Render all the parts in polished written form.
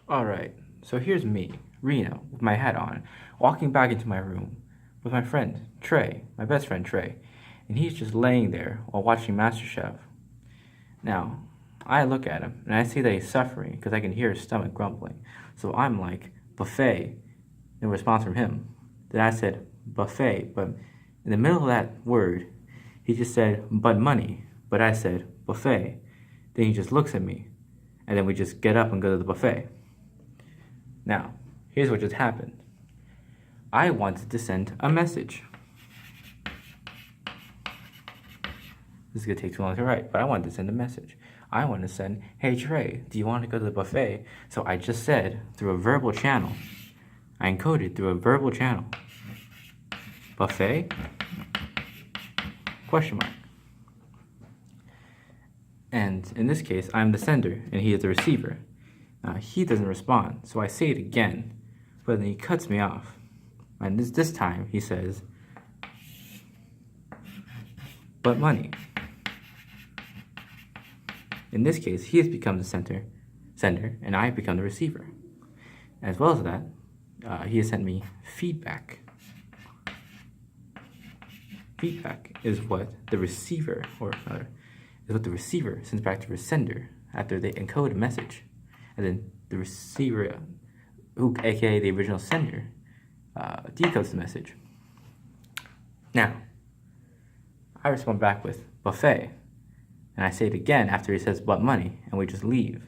Alright, so here's me, Reno, with my hat on, walking back into my room with my friend, Trey, my best friend Trey, and he's just laying there while watching MasterChef. Now, I look at him and I see that he's suffering because I can hear his stomach grumbling. So I'm like, buffet, in response from him. Then I said, buffet, but in the middle of that word, he just said, but money. But I said, buffet. Then he just looks at me, and then we just get up and go to the buffet. Now, here's what just happened. I wanted to send a message. This is going to take too long to write, but I wanted to send a message. I wanted to send, hey Trey, do you want to go to the buffet? So I just said, through a verbal channel, I encoded through a verbal channel, buffet, question mark. And in this case, I'm the sender, and he is the receiver. He doesn't respond, so I say it again, but then he cuts me off. And this time, he says, but money. In this case, he has become the sender, and I have become the receiver. As well as that, he has sent me feedback. Feedback is what the receiver, sends back to the sender after they encode a message. And then the receiver, aka the original sender, decodes the message. Now, I respond back with buffet, and I say it again after he says but money, and we just leave.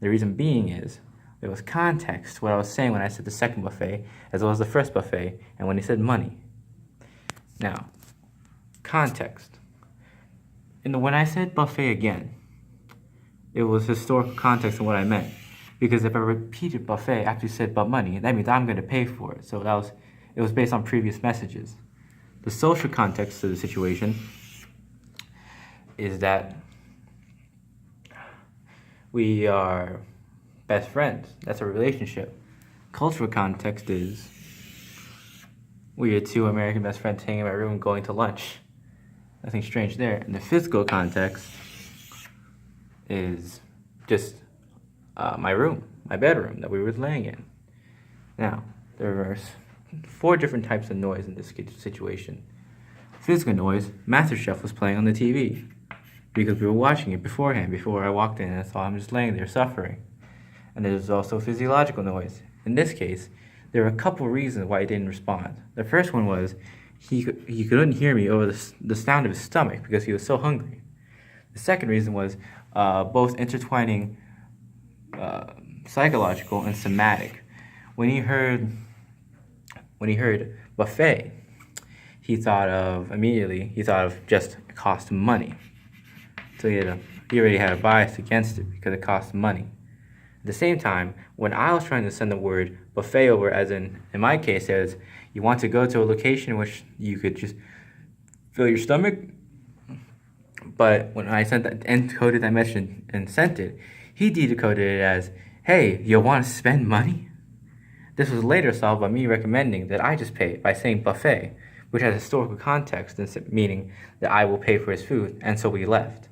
The reason being is, there was context to what I was saying when I said the second buffet, as well as the first buffet, and when he said money. Now, context. When I said buffet again, it was historical context of what I meant. Because if I repeated buffet after you said but money, that means I'm going to pay for it. So it was based on previous messages. The social context of the situation is that we are best friends. That's a relationship. Cultural context is we are two American best friends hanging in my room going to lunch. Nothing strange there. And the physical context is just my room, my bedroom that we were laying in. Now, there are 4 different types of noise in this situation. Physical noise, MasterChef was playing on the TV because we were watching it beforehand, before I walked in and I saw him just laying there suffering. And there's also physiological noise. In this case, there are a couple reasons why he didn't respond. The first one was he couldn't hear me over the sound of his stomach because he was so hungry. The second reason was both intertwining psychological and somatic. When he heard buffet, he thought of just it cost money. So he already had a bias against it because it cost money. At the same time, when I was trying to send the word buffet over, as in my case, as you want to go to a location in which you could just fill your stomach, but when I encoded that message and sent it, he decoded it as, hey, you want to spend money? This was later solved by me recommending that I just pay by saying buffet, which has historical context, meaning that I will pay for his food, and so we left.